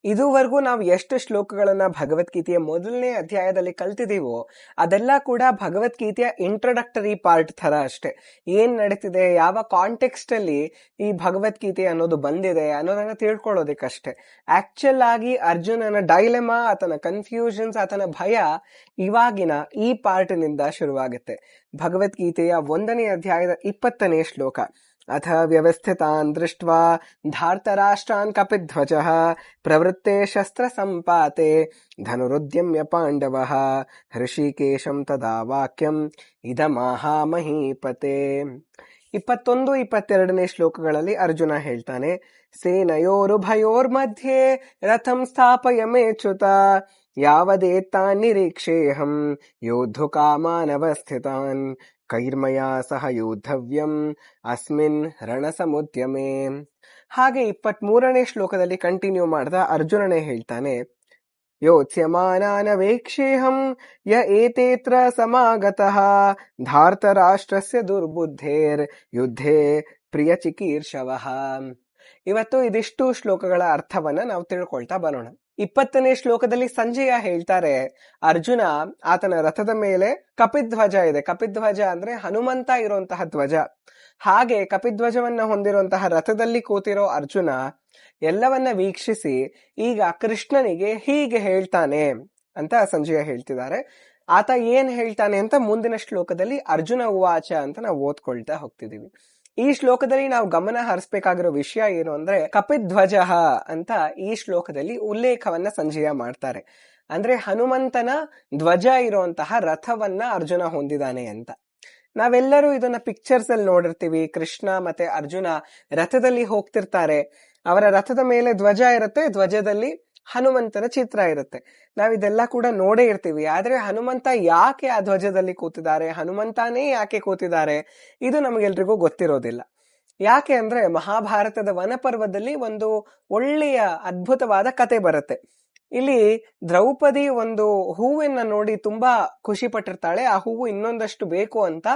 ಇದುವರೆಗೂ ನಾವು ಎಷ್ಟು ಶ್ಲೋಕಗಳನ್ನ ಭಗವದ್ಗೀತೆಯ ಮೊದಲನೇ ಅಧ್ಯಾಯದಲ್ಲಿ ಕಲ್ತಿದೀವೋ ಅದೆಲ್ಲ ಕೂಡ ಭಗವದ್ಗೀತೆಯ ಇಂಟ್ರೊಡಕ್ಟರಿ ಪಾರ್ಟ್ ತರ ಅಷ್ಟೇ. ಏನ್ ನಡೀತಿದೆ, ಯಾವ ಕಾಂಟೆಕ್ಸ್ಟ್ ಅಲ್ಲಿ ಈ ಭಗವದ್ಗೀತೆ ಅನ್ನೋದು ಬಂದಿದೆ ಅನ್ನೋದನ್ನ ತಿಳ್ಕೊಳ್ಳೋದಕ್ಕಷ್ಟೇ. ಆಕ್ಚುಲ್ ಆಗಿ ಅರ್ಜುನನ ಡೈಲೆಮಾ, ಆತನ ಕನ್ಫ್ಯೂಷನ್ಸ್, ಆತನ ಭಯ ಇವಾಗಿನ ಈ ಪಾರ್ಟ್ನಿಂದ ಶುರುವಾಗುತ್ತೆ. ಭಗವದ್ಗೀತೆಯ 1ನೇ ಅಧ್ಯಾಯದ 20ನೇ ಶ್ಲೋಕ. ಅಥ ವ್ಯವಸ್ಥಿತಾನ್ ದೃಷ್ಟ್ವಾ ಧಾರ್ತರಾಷ್ಟ್ರಾನ್ ಕಪಿಧ್ವಜಃ ಪ್ರವೃತ್ತೆ ಶಸ್ತ್ರ ಸಂಪಾತೆ ಧನುರುದ್ಯಮ್ಯ ಪಾಂಡವಃ ಹೃಷಿಕೇಶಂ ತದಾ ವಾಕ್ಯಂ ಇದಮಾಹ ಮಹೀಪತೆ. 21-22ನೇ ಶ್ಲೋಕಗಳಲ್ಲಿ ಅರ್ಜುನ ಹೇಳ್ತಾನೆ, ಸೇನಯೋರುಭಯೋರ್ಮಧ್ಯೆ ರಥಂ ಸ್ಥಾಪಯಮೇಚ್ಯುತ ಯಾವದೇತಾನ್ ನಿರೀಕ್ಷೇಹಂ ಯೋದ್ಧು ಕಾಮಾನವಸ್ಥಿತಾನ್ ಕೈರ್ಮಯಾ ಸಹ ಯೋದ್ಧವ್ಯಂ ಅಸ್ಮಿನ್ ರಣಸಮುದ್ಯಮೆ. ಹಾಗೆ 23ನೇ ಶ್ಲೋಕದಲ್ಲಿ ಕಂಟಿನ್ಯೂ ಮಾಡ್ದ ಅರ್ಜುನನೇ ಹೇಳ್ತಾನೆ, ಯೋತ್ಸ್ಯಮಾನಾನವೇಕ್ಷೇಹಂ ಯ ಏತೇತ್ರ ಸಮಾಗತಃ ಧಾರ್ತರಾಷ್ಟ್ರಸ್ಯ ದುರ್ಬುದ್ಧೇರ್ ಯುದ್ಧೇ ಪ್ರಿಯ ಚಿಕೀರ್ಷವಃ. ಇವತ್ತು ಇದಿಷ್ಟು ಶ್ಲೋಕಗಳ ಅರ್ಥವನ್ನ ನಾವು ತಿಳ್ಕೊಳ್ತಾ ಬರೋಣ. 20ನೇ ಶ್ಲೋಕದಲ್ಲಿ ಸಂಜಯ ಹೇಳ್ತಾರೆ, ಅರ್ಜುನ ಆತನ ರಥದ ಮೇಲೆ ಕಪಿಧ್ವಜ ಇದೆ. ಕಪಿಧ್ವಜ ಅಂದ್ರೆ ಹನುಮಂತ ಇರುವಂತಹ ಧ್ವಜ. ಹಾಗೆ ಕಪಿಧ್ವಜವನ್ನ ಹೊಂದಿರುವಂತಹ ರಥದಲ್ಲಿ ಕೂತಿರೋ ಅರ್ಜುನ ಎಲ್ಲವನ್ನ ವೀಕ್ಷಿಸಿ ಈಗ ಕೃಷ್ಣನಿಗೆ ಹೀಗೆ ಹೇಳ್ತಾನೆ ಅಂತ ಸಂಜಯ ಹೇಳ್ತಿದ್ದಾರೆ. ಆತ ಏನ್ ಹೇಳ್ತಾನೆ ಅಂತ ಮುಂದಿನ ಶ್ಲೋಕದಲ್ಲಿ ಅರ್ಜುನ ಉವಾಚ ಅಂತ ನಾವು ಓದ್ಕೊಳ್ತಾ ಹೋಗ್ತಿದೀವಿ. ಈ ಶ್ಲೋಕದಲ್ಲಿ ನಾವು ಗಮನ ಹರಿಸಬೇಕಾಗಿರೋ ವಿಷಯ ಏನು ಅಂದ್ರೆ, ಕಪಿಧ್ವಜ ಅಂತ ಈ ಶ್ಲೋಕದಲ್ಲಿ ಉಲ್ಲೇಖವನ್ನ ಸಂಜಯ ಮಾಡ್ತಾರೆ. ಅಂದ್ರೆ ಹನುಮಂತನ ಧ್ವಜ ಇರುವಂತಹ ರಥವನ್ನ ಅರ್ಜುನ ಹೊಂದಿದಾನೆ ಅಂತ. ನಾವೆಲ್ಲರೂ ಇದನ್ನ ಪಿಕ್ಚರ್ಸ್ ಅಲ್ಲಿ ನೋಡಿರ್ತೀವಿ. ಕೃಷ್ಣ ಮತ್ತೆ ಅರ್ಜುನ ರಥದಲ್ಲಿ ಹೋಗ್ತಿರ್ತಾರೆ. ಅವರ ರಥದ ಮೇಲೆ ಧ್ವಜ ಇರುತ್ತೆ, ಧ್ವಜದಲ್ಲಿ ಹನುಮಂತನ ಚಿತ್ರ ಇರುತ್ತೆ. ನಾವಿದೆಲ್ಲ ಕೂಡ ನೋಡೇ ಇರ್ತೀವಿ. ಆದ್ರೆ ಹನುಮಂತ ಯಾಕೆ ಆ ಧ್ವಜದಲ್ಲಿ ಕೂತಿದ್ದಾರೆ, ಹನುಮಂತನೇ ಯಾಕೆ ಕೂತಿದ್ದಾರೆ, ಇದು ನಮಗೆಲ್ರಿಗೂ ಗೊತ್ತಿರೋದಿಲ್ಲ. ಯಾಕೆ ಅಂದ್ರೆ ಮಹಾಭಾರತದ ವನಪರ್ವದಲ್ಲಿ ಒಂದು ಒಳ್ಳೆಯ ಅದ್ಭುತವಾದ ಕತೆ ಬರುತ್ತೆ. ಇಲ್ಲಿ ದ್ರೌಪದಿ ಒಂದು ಹೂವನ್ನ ನೋಡಿ ತುಂಬಾ ಖುಷಿ ಪಟ್ಟಿರ್ತಾಳೆ. ಆ ಹೂವು ಇನ್ನೊಂದಷ್ಟು ಬೇಕು ಅಂತ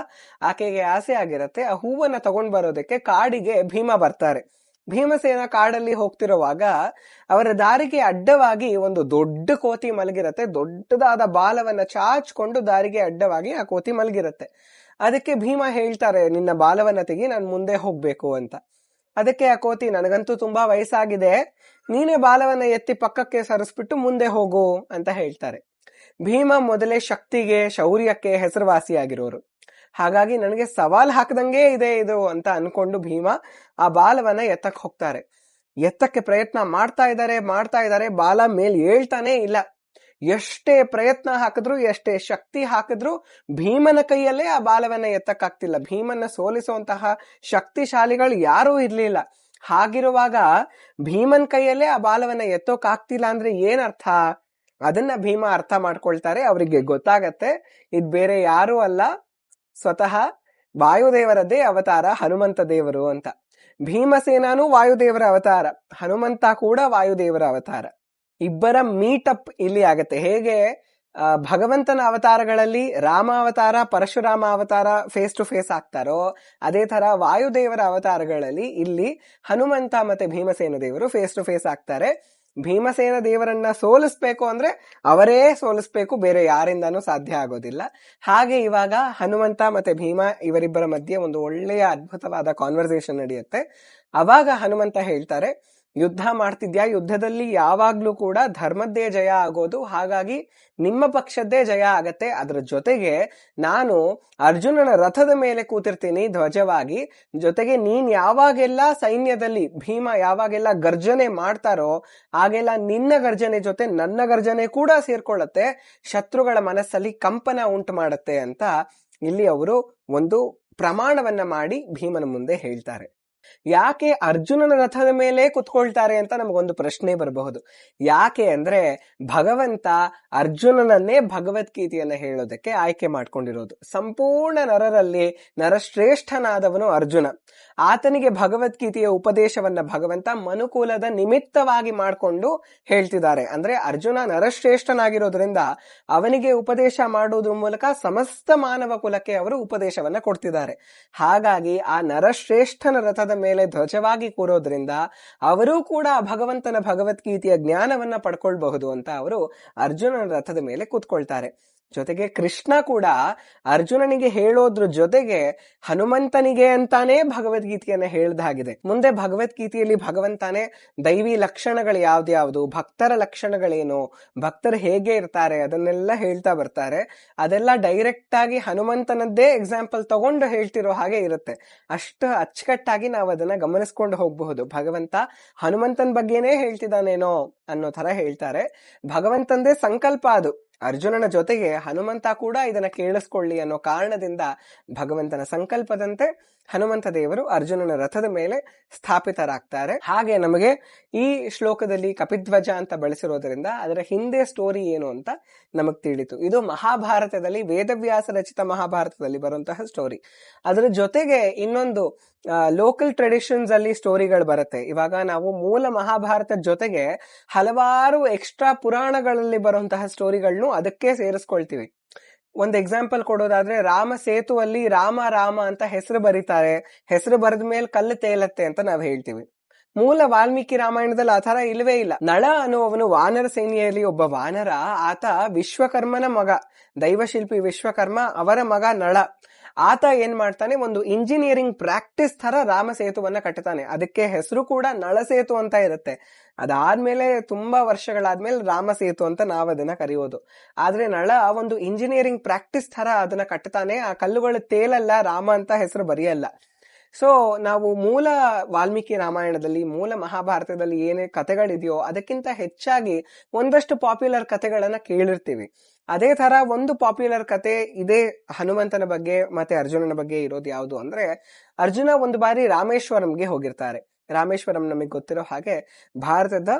ಆಕೆಗೆ ಆಸೆ ಆಗಿರತ್ತೆ. ಆ ಹೂವನ್ನ ತಗೊಂಡ್ ಬರೋದಕ್ಕೆ ಕಾಡಿಗೆ ಭೀಮ ಬರ್ತಾರೆ. ಭೀಮಸೇನ ಕಾಡಲ್ಲಿ ಹೋಗ್ತಿರುವಾಗ ಅವರ ದಾರಿಗೆ ಅಡ್ಡವಾಗಿ ಒಂದು ದೊಡ್ಡ ಕೋತಿ ಮಲಗಿರತ್ತೆ. ದೊಡ್ಡದಾದ ಬಾಲವನ್ನ ಚಾಚ್ಕೊಂಡು ದಾರಿಗೆ ಅಡ್ಡವಾಗಿ ಆ ಕೋತಿ ಮಲಗಿರತ್ತೆ. ಅದಕ್ಕೆ ಭೀಮ ಹೇಳ್ತಾರೆ, ನಿನ್ನ ಬಾಲವನ್ನ ತೆಗಿ, ನಾನು ಮುಂದೆ ಹೋಗ್ಬೇಕು ಅಂತ. ಅದಕ್ಕೆ ಆ ಕೋತಿ, ನನಗಂತೂ ತುಂಬಾ ವಯಸ್ಸಾಗಿದೆ, ನೀನೇ ಬಾಲವನ್ನ ಎತ್ತಿ ಪಕ್ಕಕ್ಕೆ ಸರಿಸ್ಬಿಟ್ಟು ಮುಂದೆ ಹೋಗು ಅಂತ ಹೇಳ್ತಾರೆ. ಭೀಮ ಮೊದಲೇ ಶಕ್ತಿಗೆ ಶೌರ್ಯಕ್ಕೆ ಹೆಸರುವಾಸಿಯಾಗಿರೋರು. ಹಾಗಾಗಿ ನನಗೆ ಸವಾಲ್ ಹಾಕದಂಗೆ ಇದೆ ಇದು ಅಂತ ಅನ್ಕೊಂಡು ಭೀಮ ಆ ಬಾಲವನ್ನ ಎತ್ತಕ್ ಹೋಗ್ತಾರೆ. ಎತ್ತಕ್ಕೆ ಪ್ರಯತ್ನ ಮಾಡ್ತಾ ಇದ್ದಾರೆ, ಬಾಲ ಮೇಲ್ ಏಳ್ತಾನೆ ಇಲ್ಲ. ಎಷ್ಟೇ ಪ್ರಯತ್ನ ಹಾಕಿದ್ರು, ಎಷ್ಟೇ ಶಕ್ತಿ ಹಾಕಿದ್ರು ಭೀಮನ ಕೈಯಲ್ಲೇ ಆ ಬಾಲವನ್ನ ಎತ್ತಕ್ಕಾಗ್ತಿಲ್ಲ. ಭೀಮನ್ನ ಸೋಲಿಸುವಂತಹ ಶಕ್ತಿಶಾಲಿಗಳು ಯಾರೂ ಇರ್ಲಿಲ್ಲ. ಹಾಗಿರುವಾಗ ಭೀಮನ್ ಕೈಯಲ್ಲೇ ಆ ಬಾಲವನ್ನ ಎತ್ತೋಕಾಗ್ತಿಲ್ಲ ಅಂದ್ರೆ ಏನರ್ಥ? ಅದನ್ನ ಭೀಮ ಅರ್ಥ ಮಾಡ್ಕೊಳ್ತಾರೆ. ಅವರಿಗೆ ಗೊತ್ತಾಗತ್ತೆ ಇದ್ ಬೇರೆ ಯಾರೂ ಅಲ್ಲ, ಸ್ವತಃ ವಾಯುದೇವರದ್ದೇ ಅವತಾರ ಹನುಮಂತ ದೇವರು ಅಂತ. ಭೀಮಸೇನಾನು ವಾಯುದೇವರ ಅವತಾರ, ಹನುಮಂತ ಕೂಡ ವಾಯುದೇವರ ಅವತಾರ. ಇಬ್ಬರ ಮೀಟಪ್ ಇಲ್ಲಿ ಆಗತ್ತೆ. ಹೇಗೆ ಭಗವಂತನ ಅವತಾರಗಳಲ್ಲಿ ರಾಮ ಅವತಾರ, ಪರಶುರಾಮ ಅವತಾರ ಫೇಸ್ ಟು ಫೇಸ್ ಆಗ್ತಾರೋ, ಅದೇ ತರ ವಾಯುದೇವರ ಅವತಾರಗಳಲ್ಲಿ ಇಲ್ಲಿ ಹನುಮಂತ ಮತ್ತೆ ಭೀಮಸೇನ ದೇವರು ಫೇಸ್ ಟು ಫೇಸ್ ಆಗ್ತಾರೆ. ಭೀಮಸೇನ ದೇವರನ್ನ ಸೋಲಿಸ್ಬೇಕು ಅಂದ್ರೆ ಅವರೇ ಸೋಲಿಸ್ಬೇಕು, ಬೇರೆ ಯಾರಿಂದಾನೂ ಸಾಧ್ಯ ಆಗೋದಿಲ್ಲ. ಹಾಗೆ ಇವಾಗ ಹನುಮಂತ ಮತ್ತೆ ಭೀಮ ಇವರಿಬ್ಬರ ಮಧ್ಯೆ ಒಂದು ಒಳ್ಳೆಯ ಅದ್ಭುತವಾದ ಕಾನ್ವರ್ಸೇಷನ್ ನಡೆಯುತ್ತೆ. ಅವಾಗ ಹನುಮಂತ ಹೇಳ್ತಾರೆ, ಯುದ್ಧ ಮಾಡ್ತಿದ್ಯಾ, ಯುದ್ಧದಲ್ಲಿ ಯಾವಾಗ್ಲೂ ಕೂಡ ಧರ್ಮದ್ದೇ ಜಯ ಆಗೋದು, ಹಾಗಾಗಿ ನಿಮ್ಮ ಪಕ್ಷದ್ದೇ ಜಯ ಆಗತ್ತೆ. ಅದ್ರ ಜೊತೆಗೆ ನಾನು ಅರ್ಜುನನ ರಥದ ಮೇಲೆ ಕೂತಿರ್ತೀನಿ ಧ್ವಜವಾಗಿ. ಜೊತೆಗೆ ನೀನ್ ಯಾವಾಗೆಲ್ಲ ಸೈನ್ಯದಲ್ಲಿ ಭೀಮ ಯಾವಾಗೆಲ್ಲ ಗರ್ಜನೆ ಮಾಡ್ತಾರೋ ಆಗೆಲ್ಲ ನಿನ್ನ ಗರ್ಜನೆ ಜೊತೆ ನನ್ನ ಗರ್ಜನೆ ಕೂಡ ಸೇರ್ಕೊಳ್ಳತ್ತೆ, ಶತ್ರುಗಳ ಮನಸ್ಸಲ್ಲಿ ಕಂಪನ ಉಂಟು ಮಾಡತ್ತೆ ಅಂತ ಇಲ್ಲಿ ಅವರು ಒಂದು ಪ್ರಮಾಣವನ್ನ ಮಾಡಿ ಭೀಮನ ಮುಂದೆ ಹೇಳ್ತಾರೆ. ಯಾಕೆ ಅರ್ಜುನನ ರಥದ ಮೇಲೆ ಕುತ್ಕೊಳ್ತಾರೆ ಅಂತ ನಮಗೊಂದು ಪ್ರಶ್ನೆ ಬರಬಹುದು. ಯಾಕೆ ಅಂದ್ರೆ ಭಗವಂತ ಅರ್ಜುನನನ್ನೇ ಭಗವದ್ಗೀತೆಯನ್ನ ಹೇಳೋದಕ್ಕೆ ಆಯ್ಕೆ ಮಾಡ್ಕೊಂಡಿರೋದು. ಸಂಪೂರ್ಣ ನರರಲ್ಲಿ ನರಶ್ರೇಷ್ಠನಾದವನು ಅರ್ಜುನ. ಆತನಿಗೆ ಭಗವದ್ಗೀತೆಯ ಉಪದೇಶವನ್ನ ಭಗವಂತ ಮನುಕುಲದ ನಿಮಿತ್ತವಾಗಿ ಮಾಡ್ಕೊಂಡು ಹೇಳ್ತಿದ್ದಾರೆ. ಅಂದ್ರೆ ಅರ್ಜುನ ನರಶ್ರೇಷ್ಠನಾಗಿರೋದ್ರಿಂದ ಅವನಿಗೆ ಉಪದೇಶ ಮಾಡೋದ್ರ ಮೂಲಕ ಸಮಸ್ತ ಮಾನವ ಕುಲಕ್ಕೆ ಅವರು ಉಪದೇಶವನ್ನ ಕೊಡ್ತಿದ್ದಾರೆ. ಹಾಗಾಗಿ ಆ ನರಶ್ರೇಷ್ಠನ ರಥದ ಮೇಲೆ ಧ್ವಜವಾಗಿ ಕೂರೋದ್ರಿಂದ ಅವರೂ ಕೂಡ ಭಗವಂತನ ಭಗವದ್ಗೀತೆಯ ಜ್ಞಾನವನ್ನ ಪಡ್ಕೊಳ್ಬಹುದು ಅಂತ ಅವರು ಅರ್ಜುನನ ರಥದ ಮೇಲೆ ಕೂತ್ಕೊಳ್ತಾರೆ. ಜೊತೆಗೆ ಕೃಷ್ಣ ಕೂಡ ಅರ್ಜುನನಿಗೆ ಹೇಳೋದ್ರ ಜೊತೆಗೆ ಹನುಮಂತನಿಗೆ ಅಂತಾನೆ ಭಗವದ್ಗೀತೆಯನ್ನ ಹೇಳ್ದಾಗಿದೆ. ಮುಂದೆ ಭಗವದ್ಗೀತೆಯಲ್ಲಿ ಭಗವಂತನೇ ದೈವಿ ಲಕ್ಷಣಗಳು ಯಾವ್ದ್ಯಾವ್ದು, ಭಕ್ತರ ಲಕ್ಷಣಗಳೇನು, ಭಕ್ತರು ಹೇಗೆ ಇರ್ತಾರೆ ಅದನ್ನೆಲ್ಲ ಹೇಳ್ತಾ ಬರ್ತಾರೆ. ಅದೆಲ್ಲ ಡೈರೆಕ್ಟ್ ಆಗಿ ಹನುಮಂತನದ್ದೇ ಎಕ್ಸಾಂಪಲ್ ತಗೊಂಡು ಹೇಳ್ತಿರೋ ಹಾಗೆ ಇರುತ್ತೆ. ಅಷ್ಟು ಅಚ್ಚುಕಟ್ಟಾಗಿ ನಾವು ಅದನ್ನ ಗಮನಿಸ್ಕೊಂಡು ಹೋಗಬಹುದು. ಭಗವಂತ ಹನುಮಂತನ ಬಗ್ಗೆನೇ ಹೇಳ್ತಿದ್ದಾನೇನೋ ಅನ್ನೋ ತರ ಹೇಳ್ತಾರೆ. ಭಗವಂತಂದೇ ಸಂಕಲ್ಪ ಅದು. ಅರ್ಜುನನ ಜೊತೆಗೆ ಹನುಮಂತ ಕೂಡ ಇದನ್ನ ಕೇಳಿಸ್ಕೊಳ್ಳಿ ಅನ್ನೋ ಕಾರಣದಿಂದ ಭಗವಂತನ ಸಂಕಲ್ಪದಂತೆ ಹನುಮಂತ ದೇವರು ಅರ್ಜುನನ ರಥದ ಮೇಲೆ ಸ್ಥಾಪಿತರಾಗ್ತಾರೆ. ಹಾಗೆ ನಮಗೆ ಈ ಶ್ಲೋಕದಲ್ಲಿ ಕಪಿಧ್ವಜ ಅಂತ ಬಳಸಿರೋದ್ರಿಂದ ಅದರ ಹಿಂದೆ ಸ್ಟೋರಿ ಏನು ಅಂತ ನಮಗ್ ತಿಳಿತು. ಇದು ಮಹಾಭಾರತದಲ್ಲಿ, ವೇದವ್ಯಾಸ ರಚಿತ ಮಹಾಭಾರತದಲ್ಲಿ ಬರುವಂತಹ ಸ್ಟೋರಿ. ಅದರ ಜೊತೆಗೆ ಇನ್ನೊಂದು ಲೋಕಲ್ ಟ್ರೆಡಿಷನ್ಸ್ ಅಲ್ಲಿ ಸ್ಟೋರಿಗಳು ಬರುತ್ತೆ. ಇವಾಗ ನಾವು ಮೂಲ ಮಹಾಭಾರತದ ಜೊತೆಗೆ ಹಲವಾರು ಎಕ್ಸ್ಟ್ರಾ ಪುರಾಣಗಳಲ್ಲಿ ಬರುವಂತಹ ಸ್ಟೋರಿಗಳನ್ನು ಅದಕ್ಕೆ ಸೇರಿಸ್ಕೊಳ್ತೀವಿ. ಒಂದು ಎಕ್ಸಾಂಪಲ್ ಕೊಡೋದಾದ್ರೆ, ರಾಮ ಸೇತುವಲ್ಲಿ ರಾಮ ರಾಮ ಅಂತ ಹೆಸರು ಬರೀತಾರೆ, ಹೆಸರು ಬರೆದ ಮೇಲೆ ಕಲ್ಲು ತೇಲತ್ತೆ ಅಂತ ನಾವ್ ಹೇಳ್ತೀವಿ. ಮೂಲ ವಾಲ್ಮೀಕಿ ರಾಮಾಯಣದಲ್ಲಿ ಆ ತರ ಇಲ್ವೇ ಇಲ್ಲ. ನಳ ಅನ್ನುವವನು ವಾನರ ಸೇನೆಯಲ್ಲಿ ಒಬ್ಬ ವಾನರ. ಆತ ವಿಶ್ವಕರ್ಮನ ಮಗ, ದೈವಶಿಲ್ಪಿ ವಿಶ್ವಕರ್ಮ ಅವರ ಮಗ ನಳ. ಆತ ಏನ್ ಮಾಡ್ತಾನೆ, ಒಂದು ಇಂಜಿನಿಯರಿಂಗ್ ಪ್ರಾಕ್ಟೀಸ್ ತರ ರಾಮ ಸೇತುವನ್ನ ಕಟ್ಟುತ್ತಾನೆ. ಅದಕ್ಕೆ ಹೆಸರು ಕೂಡ ನಳ ಸೇತು ಅಂತ ಇರುತ್ತೆ. ಅದಾದ್ಮೇಲೆ ತುಂಬಾ ವರ್ಷಗಳಾದ್ಮೇಲೆ ರಾಮ ಸೇತು ಅಂತ ನಾವ್ ಅದನ್ನ ಕರೆಯೋದು. ಆದ್ರೆ ನಳ ಒಂದು ಇಂಜಿನಿಯರಿಂಗ್ ಪ್ರಾಕ್ಟೀಸ್ ತರ ಅದನ್ನ ಕಟ್ಟುತ್ತಾನೆ. ಆ ಕಲ್ಲುಗಳು ತೇಲಲ್ಲ, ರಾಮ ಅಂತ ಹೆಸರು ಬರೆಯಲ್ಲ. ಸೊ ನಾವು ಮೂಲ ವಾಲ್ಮೀಕಿ ರಾಮಾಯಣದಲ್ಲಿ, ಮೂಲ ಮಹಾಭಾರತದಲ್ಲಿ ಏನೇ ಕಥೆಗಳಿದೆಯೋ ಅದಕ್ಕಿಂತ ಹೆಚ್ಚಾಗಿ ಒಂದಷ್ಟು ಪಾಪ್ಯುಲರ್ ಕಥೆಗಳನ್ನ ಕೇಳಿರ್ತೀವಿ. ಅದೇ ತರ ಒಂದು ಪಾಪ್ಯುಲರ್ ಕತೆ ಇದೇ ಹನುಮಂತನ ಬಗ್ಗೆ ಮತ್ತೆ ಅರ್ಜುನನ ಬಗ್ಗೆ ಇರೋದು ಯಾವುದು ಅಂದ್ರೆ, ಅರ್ಜುನ ಒಂದು ಬಾರಿ ರಾಮೇಶ್ವರಂಗೆ ಹೋಗಿರ್ತಾರೆ. ರಾಮೇಶ್ವರಂ ನಮಗೆ ಗೊತ್ತಿರೋ ಹಾಗೆ ಭಾರತದ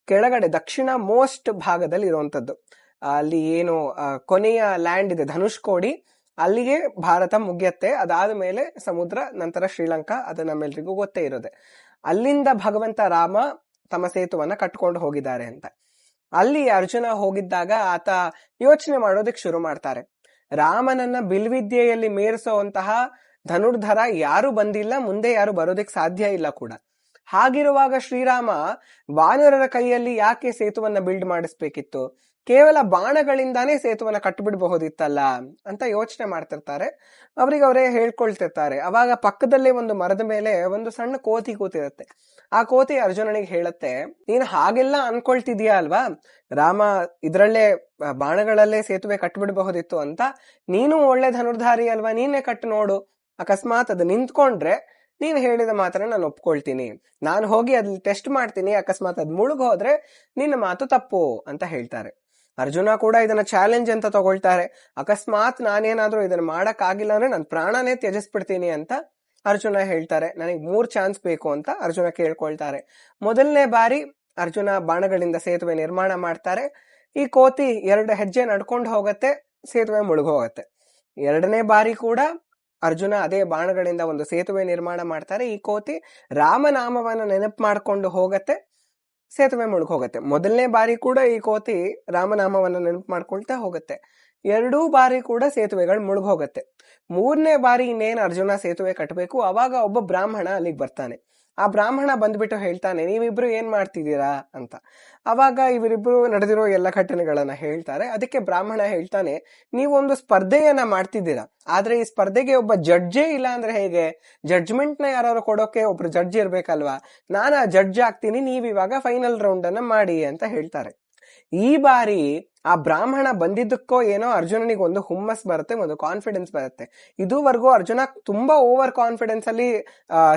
ಕೆಳಗಡೆ ದಕ್ಷಿಣ ಮೋಸ್ಟ್ ಭಾಗದಲ್ಲಿ ಇರುವಂತದ್ದು. ಅಲ್ಲಿ ಏನು ಕೊನೆಯ ಲ್ಯಾಂಡ್ ಇದೆ ಧನುಷ್ಕೋಡಿ, ಅಲ್ಲಿಗೆ ಭಾರತ ಮುಗಿಯತ್ತೆ. ಅದಾದ ಮೇಲೆ ಸಮುದ್ರ, ನಂತರ ಶ್ರೀಲಂಕಾ, ಅದು ನಮ್ಮೆಲ್ರಿಗೂ ಗೊತ್ತೇ ಇರೋದೆ. ಅಲ್ಲಿಂದ ಭಗವಂತ ರಾಮ ತಮ್ಮ ಸೇತುವನ್ನ ಕಟ್ಕೊಂಡು ಹೋಗಿದ್ದಾರೆ ಅಂತ. ಅಲ್ಲಿ ಅರ್ಜುನ ಹೋಗಿದ್ದಾಗ ಆತ ಯೋಚನೆ ಮಾಡೋದಕ್ಕೆ ಶುರು ಮಾಡ್ತಾರೆ. ರಾಮನನ್ನ ಬಿಲ್ವಿದ್ಯೆಯಲ್ಲಿ ಮೇರಿಸುವಂತಹ ಧನುರ್ಧರ ಯಾರು ಬಂದಿಲ್ಲ, ಮುಂದೆ ಯಾರು ಬರೋದಕ್ಕೆ ಸಾಧ್ಯ ಇಲ್ಲ ಕೂಡ. ಹಾಗಿರುವಾಗ ಶ್ರೀರಾಮ ವಾನರರ ಕೈಯಲ್ಲಿ ಯಾಕೆ ಸೇತುವನ್ನ ಬಿಲ್ಡ್ ಮಾಡಿಸ್ಬೇಕಿತ್ತು, ಕೇವಲ ಬಾಣಗಳಿಂದಾನೇ ಸೇತುವನ್ನ ಕಟ್ಟಬಿಡಬಹುದಿತ್ತಲ್ಲ ಅಂತ ಯೋಚನೆ ಮಾಡ್ತಿರ್ತಾರೆ. ಅವ್ರಿಗೆ ಅವರೇ ಹೇಳ್ಕೊಳ್ತಿರ್ತಾರೆ. ಅವಾಗ ಪಕ್ಕದಲ್ಲೇ ಒಂದು ಮರದ ಮೇಲೆ ಒಂದು ಸಣ್ಣ ಕೋತಿ ಕೂತಿರುತ್ತೆ. ಆ ಕೋತಿ ಅರ್ಜುನನಿಗೆ ಹೇಳುತ್ತೆ, ನೀನು ಹಾಗೆಲ್ಲ ಅನ್ಕೊಳ್ತಿದ್ಯಾ ಅಲ್ವಾ, ರಾಮ ಇದ್ರಲ್ಲೇ ಬಾಣಗಳಲ್ಲೇ ಸೇತುವೆ ಕಟ್ಬಿಡಬಹುದಿತ್ತು ಅಂತ. ನೀನು ಒಳ್ಳೆ ಧನುರ್ಧಾರಿ ಅಲ್ವಾ, ನೀನೇ ಕಟ್ಟು ನೋಡು. ಅಕಸ್ಮಾತ್ ಅದು ನಿಂತ್ಕೊಂಡ್ರೆ ನೀನ್ ಹೇಳಿದ ಮಾತ್ರ ನಾನು ಒಪ್ಕೊಳ್ತೀನಿ. ನಾನು ಹೋಗಿ ಅದ್ರಲ್ಲಿ ಟೆಸ್ಟ್ ಮಾಡ್ತೀನಿ. ಅಕಸ್ಮಾತ್ ಅದ್ ಮುಳುಗೋದ್ರೆ ನಿನ್ನ ಮಾತು ತಪ್ಪು ಅಂತ ಹೇಳ್ತಾರೆ. ಅರ್ಜುನ ಕೂಡ ಇದನ್ನ ಚಾಲೆಂಜ್ ಅಂತ ತಗೊಳ್ತಾರೆ. ಅಕಸ್ಮಾತ್ ನಾನೇನಾದ್ರೂ ಇದನ್ನ ಮಾಡಕ್ ಆಗಿಲ್ಲ ಅಂದ್ರೆ ನನ್ ಪ್ರಾಣನೇ ತ್ಯಜಿಸ್ಬಿಡ್ತೀನಿ ಅಂತ ಅರ್ಜುನ ಹೇಳ್ತಾರೆ. ನನಗೆ 3 ಚಾನ್ಸ್ ಬೇಕು ಅಂತ ಅರ್ಜುನ ಕೇಳ್ಕೊಳ್ತಾರೆ. ಮೊದಲನೇ ಬಾರಿ ಅರ್ಜುನ ಬಾಣಗಳಿಂದ ಸೇತುವೆ ನಿರ್ಮಾಣ ಮಾಡ್ತಾರೆ. ಈ ಕೋತಿ 2 ಹೆಜ್ಜೆ ನಡ್ಕೊಂಡು ಹೋಗತ್ತೆ, ಸೇತುವೆ ಮುಳುಗೋಗತ್ತೆ. 2ನೇ ಬಾರಿ ಕೂಡ ಅರ್ಜುನ ಅದೇ ಬಾಣಗಳಿಂದ ಒಂದು ಸೇತುವೆ ನಿರ್ಮಾಣ ಮಾಡ್ತಾರೆ. ಈ ಕೋತಿ ರಾಮನಾಮವನ್ನ ನೆನಪು ಮಾಡ್ಕೊಂಡು ಹೋಗತ್ತೆ, ಸೇತುವೆ ಮುಳುಗೋಗತ್ತೆ. ಮೊದಲನೇ ಬಾರಿ ಕೂಡ ಈ ಕೋತಿ ರಾಮನಾಮವನ್ನ ನೆನಪು ಮಾಡ್ಕೊಳ್ತಾ ಹೋಗತ್ತೆ. 2 ಬಾರಿ ಕೂಡ ಸೇತುವೆಗಳು ಮುಳುಗೋಗತ್ತೆ. 3ನೇ ಬಾರಿ ಇನ್ನೇನು ಅರ್ಜುನ ಸೇತುವೆ ಕಟ್ಟಬೇಕು, ಅವಾಗ ಒಬ್ಬ ಬ್ರಾಹ್ಮಣ ಅಲ್ಲಿಗೆ ಬರ್ತಾನೆ. ಆ ಬ್ರಾಹ್ಮಣ ಬಂದ್ಬಿಟ್ಟು ಹೇಳ್ತಾನೆ, ನೀವಿಬ್ರು ಏನ್ ಮಾಡ್ತಿದ್ದೀರಾ ಅಂತ. ಅವಾಗ ಇವರಿಬ್ರು ನಡೆದಿರೋ ಎಲ್ಲ ಘಟನೆಗಳನ್ನ ಹೇಳ್ತಾರೆ. ಅದಕ್ಕೆ ಬ್ರಾಹ್ಮಣ ಹೇಳ್ತಾನೆ, ನೀವೊಂದು ಸ್ಪರ್ಧೆಯನ್ನ ಮಾಡ್ತಿದ್ದೀರಾ, ಆದ್ರೆ ಈ ಸ್ಪರ್ಧೆಗೆ ಒಬ್ಬ ಜಡ್ಜೇ ಇಲ್ಲ ಅಂದ್ರೆ ಹೇಗೆ? ಜಡ್ಜ್ಮೆಂಟ್ ನ ಯಾರು ಕೊಡೋಕೆ ಒಬ್ರು ಜಡ್ಜ್ ಇರ್ಬೇಕಲ್ವಾ, ನಾನು ಆ ಜಡ್ಜ್ ಆಗ್ತೀನಿ, ನೀವಿವಾಗ ಫೈನಲ್ ರೌಂಡ್ ಅನ್ನ ಮಾಡಿ ಅಂತ ಹೇಳ್ತಾರೆ. ಈ ಬಾರಿ ಆ ಬ್ರಾಹ್ಮಣ ಬಂದಿದ್ದಕ್ಕೋ ಏನೋ ಅರ್ಜುನನಿಗೆ ಒಂದು ಹುಮ್ಮಸ್ ಬರುತ್ತೆ, ಒಂದು ಕಾನ್ಫಿಡೆನ್ಸ್ ಬರುತ್ತೆ. ಇದುವರೆಗೂ ಅರ್ಜುನ ತುಂಬಾ ಓವರ್ ಕಾನ್ಫಿಡೆನ್ಸ್ ಅಲ್ಲಿ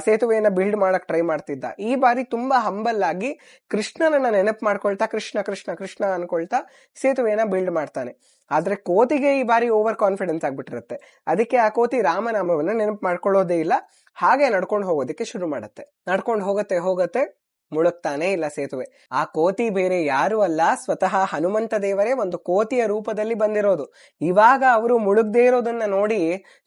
ಸೇತುವೆಯನ್ನ ಬಿಲ್ಡ್ ಮಾಡಕ್ ಟ್ರೈ ಮಾಡ್ತಿದ್ದ. ಈ ಬಾರಿ ತುಂಬಾ ಹಂಬಲ್ ಆಗಿ ಕೃಷ್ಣನನ್ನ ನೆನಪು ಮಾಡ್ಕೊಳ್ತಾ ಕೃಷ್ಣ ಕೃಷ್ಣ ಕೃಷ್ಣ ಅನ್ಕೊಳ್ತಾ ಸೇತುವೆಯನ್ನ ಬಿಲ್ಡ್ ಮಾಡ್ತಾನೆ. ಆದ್ರೆ ಕೋತಿಗೆ ಈ ಬಾರಿ ಓವರ್ ಕಾನ್ಫಿಡೆನ್ಸ್ ಆಗ್ಬಿಟ್ಟಿರುತ್ತೆ. ಅದಕ್ಕೆ ಆ ಕೋತಿ ರಾಮನಾಮವನ್ನ ನೆನಪು ಮಾಡ್ಕೊಳ್ಳೋದೇ ಇಲ್ಲ, ಹಾಗೆ ನಡ್ಕೊಂಡು ಹೋಗೋದಕ್ಕೆ ಶುರು ಮಾಡುತ್ತೆ. ನಡ್ಕೊಂಡು ಹೋಗತ್ತೆ, ಮುಳುಗ್ತಾನೆ ಇಲ್ಲ ಸೇತುವೆ. ಆ ಕೋತಿ ಬೇರೆ ಯಾರು ಅಲ್ಲ, ಸ್ವತಃ ಹನುಮಂತ ದೇವರೇ ಒಂದು ಕೋತಿಯ ರೂಪದಲ್ಲಿ ಬಂದಿರೋದು. ಇವಾಗ ಅವರು ಮುಳುಗದೆ ಇರೋದನ್ನ ನೋಡಿ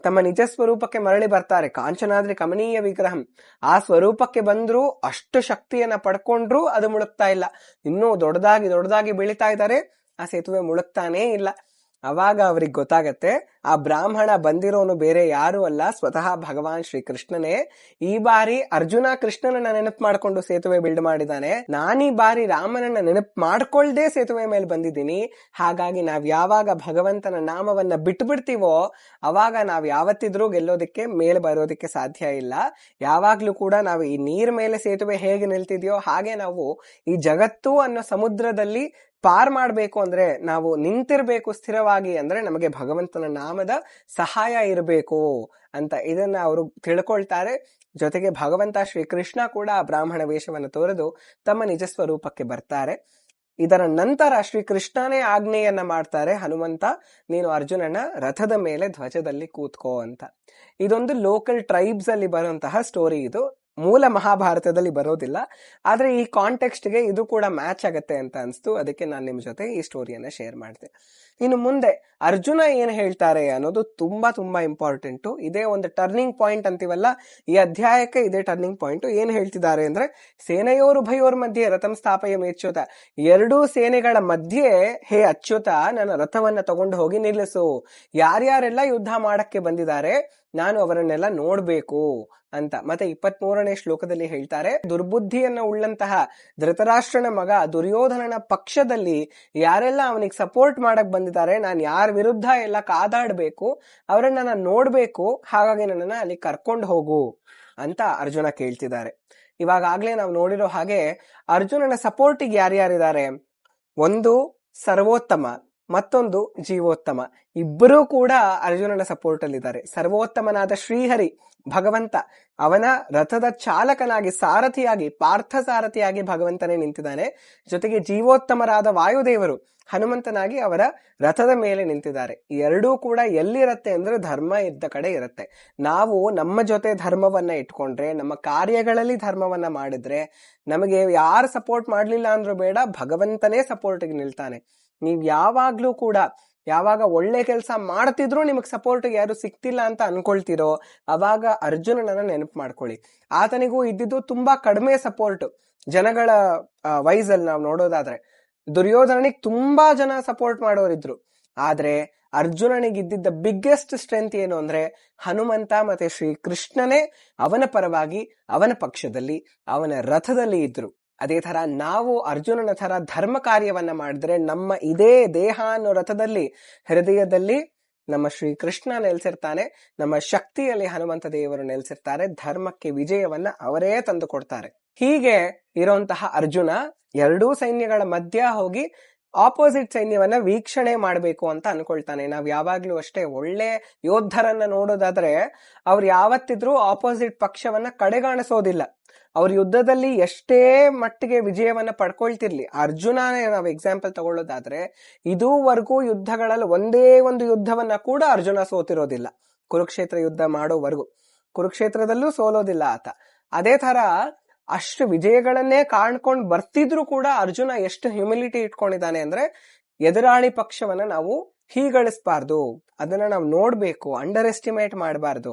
ತಮ್ಮ ನಿಜ ಸ್ವರೂಪಕ್ಕೆ ಮರಳಿ ಬರ್ತಾರೆ. ಕಾಂಚನಾದ್ರಿ ಕಮನೀಯ ವಿಗ್ರಹಂ, ಆ ಸ್ವರೂಪಕ್ಕೆ ಬಂದ್ರು, ಅಷ್ಟು ಶಕ್ತಿಯನ್ನ ಪಡ್ಕೊಂಡ್ರು ಅದು ಮುಳುಗ್ತಾ ಇಲ್ಲ. ಇನ್ನೂ ದೊಡ್ಡದಾಗಿ ಬೆಳಿತಾ ಇದ್ದಾರೆ, ಆ ಸೇತುವೆ ಮುಳುಗ್ತಾನೇ ಇಲ್ಲ. ಅವಾಗ ಅವ್ರಿಗೆ ಗೊತ್ತಾಗತ್ತೆ ಆ ಬ್ರಾಹ್ಮಣ ಬಂದಿರೋನು ಬೇರೆ ಯಾರು ಅಲ್ಲ, ಸ್ವತಃ ಭಗವಾನ್ ಶ್ರೀ ಕೃಷ್ಣನೇ. ಈ ಬಾರಿ ಅರ್ಜುನ ಕೃಷ್ಣನನ್ನ ನೆನಪು ಮಾಡ್ಕೊಂಡು ಸೇತುವೆ ಬಿಲ್ಡ್ ಮಾಡಿದಾನೆ, ನಾನೀ ಬಾರಿ ರಾಮನನ್ನ ನೆನಪು ಮಾಡ್ಕೊಳ್ದೆ ಸೇತುವೆ ಮೇಲೆ ಬಂದಿದ್ದೀನಿ. ಹಾಗಾಗಿ ನಾವ್ ಯಾವಾಗ ಭಗವಂತನ ನಾಮವನ್ನ ಬಿಟ್ಬಿಡ್ತೀವೋ ಅವಾಗ ನಾವ್ ಯಾವತ್ತಿದ್ರೂ ಗೆಲ್ಲೋದಕ್ಕೆ ಮೇಲೆ ಬರೋದಕ್ಕೆ ಸಾಧ್ಯ ಇಲ್ಲ. ಯಾವಾಗ್ಲೂ ಕೂಡ ನಾವು ಈ ನೀರ್ ಮೇಲೆ ಸೇತುವೆ ಹೇಗೆ ನಿಲ್ತಿದ್ಯೋ ಹಾಗೆ ನಾವು ಈ ಜಗತ್ತು ಅನ್ನೋ ಸಮುದ್ರದಲ್ಲಿ ಪಾರ್ ಮಾಡ್ಬೇಕು ಅಂದ್ರೆ ನಾವು ನಿಂತಿರ್ಬೇಕು ಸ್ಥಿರವಾಗಿ, ಅಂದ್ರೆ ನಮಗೆ ಭಗವಂತನ ನಾಮದ ಸಹಾಯ ಇರಬೇಕು ಅಂತ ಇದನ್ನ ಅವರು ತಿಳ್ಕೊಳ್ತಾರೆ. ಜೊತೆಗೆ ಭಗವಂತ ಶ್ರೀ ಕೃಷ್ಣ ಕೂಡ ಬ್ರಾಹ್ಮಣ ವೇಷವನ್ನು ತೋರಿದು ತಮ್ಮ ನಿಜ ಸ್ವರೂಪಕ್ಕೆ ಬರ್ತಾರೆ. ಇದರ ನಂತರ ಶ್ರೀ ಕೃಷ್ಣನೇ ಆಜ್ಞೆಯನ್ನ ಮಾಡ್ತಾರೆ, ಹನುಮಂತ ನೀನು ಅರ್ಜುನನ ರಥದ ಮೇಲೆ ಧ್ವಜದಲ್ಲಿ ಕೂತ್ಕೋ ಅಂತ. ಇದೊಂದು ಲೋಕಲ್ ಟ್ರೈಬ್ಸ್ ಅಲ್ಲಿ ಬರುವಂತಹ ಸ್ಟೋರಿ, ಇದು ಮೂಲ ಮಹಾಭಾರತದಲ್ಲಿ ಬರೋದಿಲ್ಲ. ಆದ್ರೆ ಈ ಕಾಂಟೆಕ್ಸ್ಟ್ಗೆ ಇದು ಕೂಡ ಮ್ಯಾಚ್ ಆಗತ್ತೆ ಅಂತ ಅನ್ಸ್ತು, ಅದಕ್ಕೆ ನಾನು ನಿಮ್ ಜೊತೆ ಈ ಸ್ಟೋರಿಯನ್ನ ಶೇರ್ ಮಾಡಿದೆ. ಇನ್ನು ಮುಂದೆ ಅರ್ಜುನ ಏನ್ ಹೇಳ್ತಾರೆ ಅನ್ನೋದು ತುಂಬಾ ತುಂಬಾ ಇಂಪಾರ್ಟೆಂಟ್. ಇದೇ ಒಂದು ಟರ್ನಿಂಗ್ ಪಾಯಿಂಟ್ ಅಂತೀವಲ್ಲ, ಈ ಅಧ್ಯಾಯಕ್ಕೆ ಇದೇ ಟರ್ನಿಂಗ್ ಪಾಯಿಂಟ್. ಏನ್ ಹೇಳ್ತಿದ್ದಾರೆ ಅಂದ್ರೆ, ಸೇನೆಯೋರುಭಯೋರ್ ಮಧ್ಯೆ ರಥಂ ಸ್ಥಾಪಯಂ ಅಚ್ಯುತ, ಎರಡೂ ಸೇನೆಗಳ ಮಧ್ಯೆ ಹೇ ಅಚ್ಯುತ ನನ್ನ ರಥವನ್ನ ತಗೊಂಡು ಹೋಗಿ ನಿಲ್ಲಿಸು. ಯಾರ್ಯಾರೆಲ್ಲ ಯುದ್ಧ ಮಾಡಕ್ಕೆ ಬಂದಿದ್ದಾರೆ ನಾನು ಅವರನ್ನೆಲ್ಲ ನೋಡ್ಬೇಕು ಅಂತ. ಮತ್ತೆ 23ನೇ ಶ್ಲೋಕದಲ್ಲಿ ಹೇಳ್ತಾರೆ, ದುರ್ಬುದ್ಧಿಯನ್ನ ಉಳ್ಳಂತಹ ಧೃತರಾಷ್ಟ್ರನ ಮಗ ದುರ್ಯೋಧನನ ಪಕ್ಷದಲ್ಲಿ ಯಾರೆಲ್ಲ ಅವನಿಗೆ ಸಪೋರ್ಟ್ ಮಾಡಕ್ ಬಂದಿದ್ದಾರೆ, ನಾನು ಯಾರ ವಿರುದ್ಧ ಎಲ್ಲ ಕಾದಾಡ್ಬೇಕು, ಅವರನ್ನ ನಾನು ನೋಡ್ಬೇಕು, ಹಾಗಾಗಿ ನನ್ನನ್ನ ಅಲ್ಲಿ ಕರ್ಕೊಂಡು ಹೋಗು ಅಂತ ಅರ್ಜುನ ಕೇಳ್ತಿದ್ದಾರೆ. ಇವಾಗಲೇ ನಾವು ನೋಡಿರೋ ಹಾಗೆ ಅರ್ಜುನನ ಸಪೋರ್ಟಿಗೆ ಯಾರ್ಯಾರಿದ್ದಾರೆ, ಒಂದು ಸರ್ವೋತ್ತಮ, ಮತ್ತೊಂದು ಜೀವೋತ್ತಮ. ಇಬ್ಬರೂ ಕೂಡ ಅರ್ಜುನನ ಸಪೋರ್ಟ್ ಅಲ್ಲಿ ಇದ್ದಾರೆ. ಸರ್ವೋತ್ತಮನಾದ ಶ್ರೀಹರಿ ಭಗವಂತ, ಅವನ ರಥದ ಚಾಲಕನಾಗಿ, ಸಾರಥಿಯಾಗಿ, ಪಾರ್ಥ ಸಾರಥಿಯಾಗಿ ಭಗವಂತನೇ ನಿಂತಿದ್ದಾನೆ. ಜೊತೆಗೆ ಜೀವೋತ್ತಮರಾದ ವಾಯುದೇವರು ಹನುಮಂತನಾಗಿ ಅವರ ರಥದ ಮೇಲೆ ನಿಂತಿದ್ದಾರೆ. ಎರಡೂ ಕೂಡ ಎಲ್ಲಿರತ್ತೆ ಅಂದ್ರೆ ಧರ್ಮ ಇದ್ದ ಕಡೆ ಇರುತ್ತೆ. ನಾವು ನಮ್ಮ ಜೊತೆ ಧರ್ಮವನ್ನ ಇಟ್ಕೊಂಡ್ರೆ, ನಮ್ಮ ಕಾರ್ಯಗಳಲ್ಲಿ ಧರ್ಮವನ್ನ ಮಾಡಿದ್ರೆ, ನಮಗೆ ಯಾರು ಸಪೋರ್ಟ್ ಮಾಡ್ಲಿಲ್ಲ ಅಂದ್ರೂ ಬೇಡ, ಭಗವಂತನೇ ಸಪೋರ್ಟ್ಗೆ ನಿಲ್ತಾನೆ. ನೀವ್ ಯಾವಾಗ್ಲೂ ಕೂಡ ಯಾವಾಗ ಒಳ್ಳೆ ಕೆಲಸ ಮಾಡ್ತಿದ್ರು ನಿಮಗ್ ಸಪೋರ್ಟ್ ಯಾರು ಸಿಕ್ತಿಲ್ಲ ಅಂತ ಅನ್ಕೊಳ್ತಿರೋ ಅವಾಗ ಅರ್ಜುನನನ್ನ ನೆನಪು ಮಾಡ್ಕೊಳ್ಳಿ. ಆತನಿಗೂ ಇದ್ದಿದ್ದು ತುಂಬಾ ಕಡಿಮೆ ಸಪೋರ್ಟ್ ಜನಗಳ ವೈಸ್ ಅಲ್ಲಿ ನಾವು ನೋಡೋದಾದ್ರೆ. ದುರ್ಯೋಧನಿಗೆ ತುಂಬಾ ಜನ ಸಪೋರ್ಟ್ ಮಾಡೋರಿದ್ರು, ಆದ್ರೆ ಅರ್ಜುನನಿಗಿದ್ದ ಬಿಗ್ಗೆಸ್ಟ್ ಸ್ಟ್ರೆಂತ್ ಏನು ಅಂದ್ರೆ ಹನುಮಂತ ಮತ್ತೆ ಶ್ರೀ ಕೃಷ್ಣನೇ ಅವನ ಪರವಾಗಿ, ಅವನ ಪಕ್ಷದಲ್ಲಿ, ಅವನ ರಥದಲ್ಲಿ ಇದ್ರು. ಅದೇ ತರ ನಾವು ಅರ್ಜುನನ ತರ ಧರ್ಮ ಕಾರ್ಯವನ್ನ ಮಾಡಿದ್ರೆ ನಮ್ಮ ಇದೇ ದೇಹ ಅನ್ನೋ ರಥದಲ್ಲಿ, ಹೃದಯದಲ್ಲಿ ನಮ್ಮ ಶ್ರೀ ಕೃಷ್ಣ ನೆಲೆಸಿರ್ತಾನೆ, ನಮ್ಮ ಶಕ್ತಿಯಲ್ಲಿ ಹನುಮಂತ ದೇವರು ನೆಲೆಸಿರ್ತಾರೆ. ಧರ್ಮಕ್ಕೆ ವಿಜಯವನ್ನ ಅವರೇ ತಂದು ಕೊಡ್ತಾರೆ. ಹೀಗೆ ಇರುವಂತಹ ಅರ್ಜುನ ಎರಡೂ ಸೈನ್ಯಗಳ ಮಧ್ಯ ಹೋಗಿ ಆಪೋಸಿಟ್ ಸೈನ್ಯವನ್ನ ವೀಕ್ಷಣೆ ಮಾಡ್ಬೇಕು ಅಂತ ಅನ್ಕೊಳ್ತಾನೆ. ನಾವ್ ಯಾವಾಗ್ಲೂ ಅಷ್ಟೇ ಒಳ್ಳೆ ಯೋಧರನ್ನ ನೋಡೋದಾದ್ರೆ ಅವ್ರು ಯಾವತ್ತಿದ್ರೂ ಆಪೋಸಿಟ್ ಪಕ್ಷವನ್ನ ಕಡೆಗಾಣಿಸೋದಿಲ್ಲ. ಅವ್ರ ಯುದ್ಧದಲ್ಲಿ ಎಷ್ಟೇ ಮಟ್ಟಿಗೆ ವಿಜಯವನ್ನ ಪಡ್ಕೊಳ್ತಿರ್ಲಿ, ಅರ್ಜುನನೇ ನಾವು ಎಕ್ಸಾಂಪಲ್ ತಗೊಳ್ಳೋದಾದ್ರೆ ಇದುವರೆಗೂ ಯುದ್ಧಗಳಲ್ಲಿ ಒಂದೇ ಒಂದು ಯುದ್ಧವನ್ನ ಕೂಡ ಅರ್ಜುನ ಸೋತಿರೋದಿಲ್ಲ. ಕುರುಕ್ಷೇತ್ರ ಯುದ್ಧ ಮಾಡೋವರೆಗೂ ಕುರುಕ್ಷೇತ್ರದಲ್ಲೂ ಸೋಲೋದಿಲ್ಲ ಆತ. ಅದೇ ತರ ಅಷ್ಟು ವಿಜಯಗಳನ್ನೇ ಕಾಣ್ಕೊಂಡ್ ಬರ್ತಿದ್ರು ಕೂಡ ಅರ್ಜುನ ಎಷ್ಟು ಹ್ಯುಮಿಲಿಟಿ ಇಟ್ಕೊಂಡಿದ್ದಾನೆ ಅಂದ್ರೆ ಎದುರಾಳಿ ಪಕ್ಷವನ್ನ ನಾವು ಹೀಗಳಿಸಬಾರ್ದು, ಅದನ್ನ ನಾವು ನೋಡ್ಬೇಕು, ಅಂಡರ್ ಎಸ್ಟಿಮೇಟ್ ಮಾಡಬಾರ್ದು.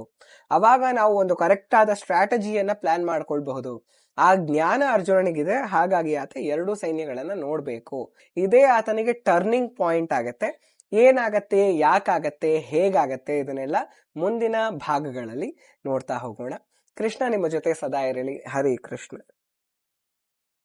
ಅವಾಗ ನಾವು ಒಂದು ಕರೆಕ್ಟ್ ಆದ ಸ್ಟ್ರಾಟಜಿಯನ್ನ ಪ್ಲಾನ್ ಮಾಡ್ಕೊಳ್ಬಹುದು. ಆ ಜ್ಞಾನ ಅರ್ಜುನನಿಗಿದೆ. ಹಾಗಾಗಿ ಆತ ಎರಡೂ ಸೈನ್ಯಗಳನ್ನ ನೋಡ್ಬೇಕು. ಇದೇ ಆತನಿಗೆ ಟರ್ನಿಂಗ್ ಪಾಯಿಂಟ್ ಆಗತ್ತೆ. ಏನಾಗತ್ತೆ, ಯಾಕಾಗತ್ತೆ, ಹೇಗಾಗತ್ತೆ, ಇದನ್ನೆಲ್ಲ ಮುಂದಿನ ಭಾಗಗಳಲ್ಲಿ ನೋಡ್ತಾ ಹೋಗೋಣ. ಕೃಷ್ಣ ನಿಮ್ಮ ಜೊತೆ ಸದಾ ಇರಲಿ. ಹರೇ ಕೃಷ್ಣ.